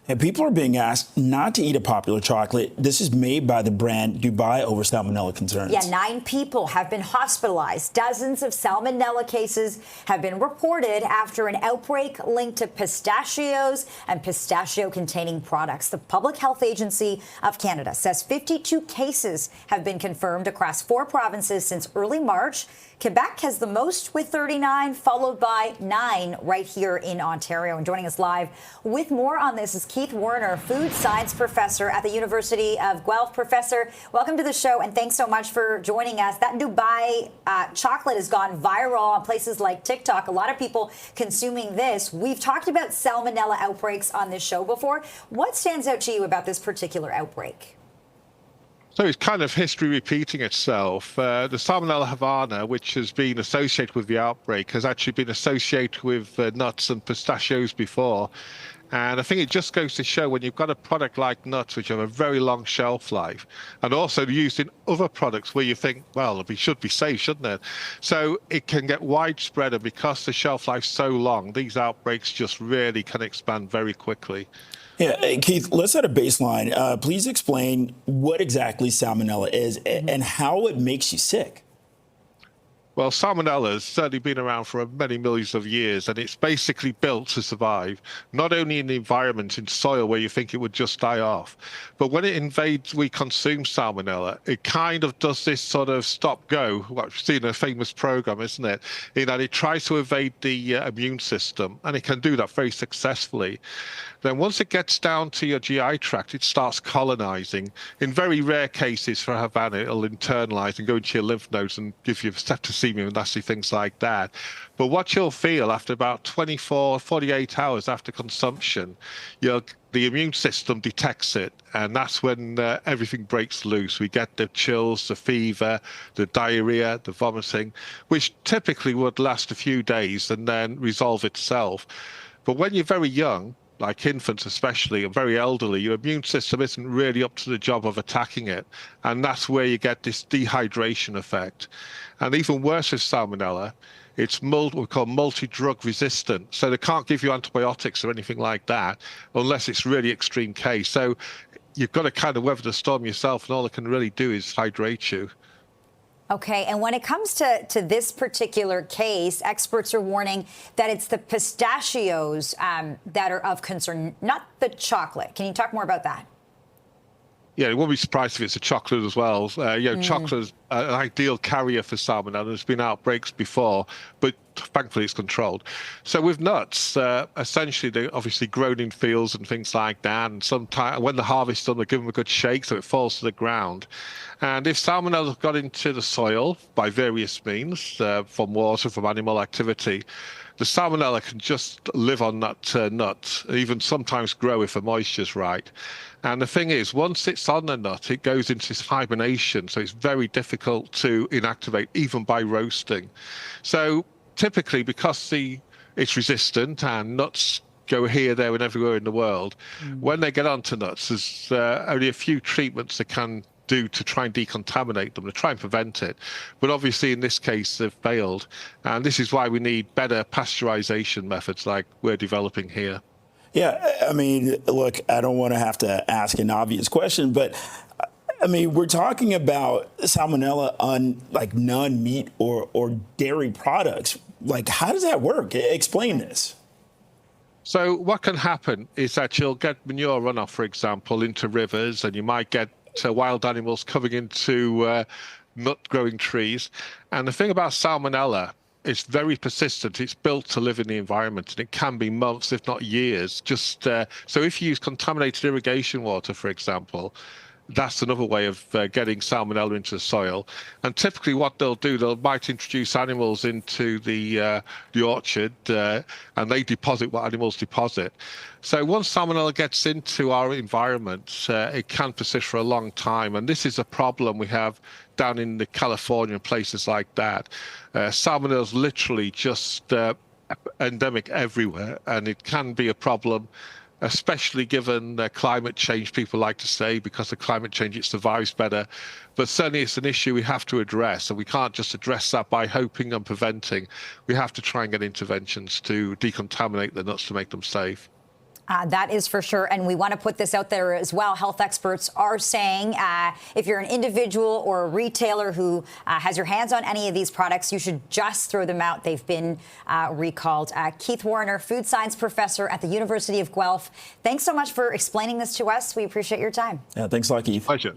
And people are being asked not to eat a popular chocolate. This is made by the brand Dubai over salmonella concerns. Yeah, 9 people have been hospitalized. Dozens of salmonella cases have been reported after an outbreak linked to pistachios and pistachio-containing products. The Public Health Agency of Canada says 52 cases have been confirmed across 4 provinces since early March. Quebec has the most with 39, followed by 9 right here in Ontario. And joining us live with more on this is Keith Warriner, food science professor at the University of Guelph. Professor, welcome to the show, and thanks so much for joining us. That Dubai chocolate has gone viral on places like TikTok. A lot of people consuming this. We've talked about salmonella outbreaks on this show before. What stands out to you about this particular outbreak? So it's kind of history repeating itself. The Salmonella Havana, which has been associated with the outbreak, has actually been associated with nuts and pistachios before. And I think it just goes to show when you've got a product like nuts, which have a very long shelf life, and also used in other products where you think, well, it should be safe, shouldn't it? So it can get widespread, and because the shelf life's so long, these outbreaks just really can expand very quickly. Yeah, Keith, let's set a baseline. Please explain what exactly salmonella is and how it makes you sick. Well, salmonella has certainly been around for many millions of years, and it's basically built to survive, not only in the environment, in soil where you think it would just die off, but when it invades, we consume salmonella, it kind of does this sort of stop-go, what we've seen in a famous program, isn't it? In that it tries to evade the immune system, and it can do that very successfully. Then once it gets down to your GI tract, it starts colonizing. In very rare cases for Havana, it'll internalize and go into your lymph nodes and give you septicemia and nasty things like that. But what you'll feel after about 24, 48 hours after consumption, the immune system detects it, and that's when everything breaks loose. We get the chills, the fever, the diarrhea, the vomiting, which typically would last a few days and then resolve itself. But when you're very young, like infants especially, and very elderly, your immune system isn't really up to the job of attacking it. And that's where you get this dehydration effect. And even worse with salmonella, it's what we call multi-drug resistant. So they can't give you antibiotics or anything like that unless it's really extreme case. So you've got to kind of weather the storm yourself, and all it can really do is hydrate you. Okay, and when it comes to this particular case, experts are warning that it's the pistachios that are of concern, not the chocolate. Can you talk more about that? Yeah, it won't be surprised if it's a chocolate as well. Chocolate is an ideal carrier for salmonella. There's been outbreaks before, but thankfully it's controlled. So with nuts, essentially they're obviously grown in fields and things like that. And sometimes when the harvest's done, they give them a good shake so it falls to the ground. And if salmonella got into the soil by various means, from water, from animal activity, the salmonella can just live on that nut, even sometimes grow if the moisture's right. And the thing is, once it's on the nut, it goes into this hibernation, so it's very difficult to inactivate, even by roasting. So typically, because it's resistant and nuts go here, there, and everywhere in the world, when they get onto nuts, there's only a few treatments that can do to try and decontaminate them, to try and prevent it. But obviously in this case they've failed, and this is why we need better pasteurization methods like we're developing here. Yeah, I mean, look, I don't want to have to ask an obvious question, but I mean, we're talking about salmonella on like non-meat or dairy products. Like, how does that work? Explain this. So what can happen is that you'll get manure runoff, for example, into rivers, and you might get wild animals coming into nut-growing trees. And the thing about salmonella, it's very persistent. It's built to live in the environment, and it can be months, if not years. So if you use contaminated irrigation water, for example, that's another way of getting salmonella into the soil. And typically what they'll do, they might introduce animals into the orchard, and they deposit what animals deposit. So once salmonella gets into our environment, it can persist for a long time. And this is a problem we have down in the California and places like that. Salmonella is literally just endemic everywhere, and it can be a problem, especially given climate change, people like to say, because of climate change it survives better. But certainly it's an issue we have to address, and we can't just address that by hoping and preventing. We have to try and get interventions to decontaminate the nuts to make them safe. That is for sure. And we want to put this out there as well. Health experts are saying if you're an individual or a retailer who has your hands on any of these products, you should just throw them out. They've been recalled. Keith Warriner, food science professor at the University of Guelph. Thanks so much for explaining this to us. We appreciate your time. Yeah, thanks a lot, Keith. Pleasure.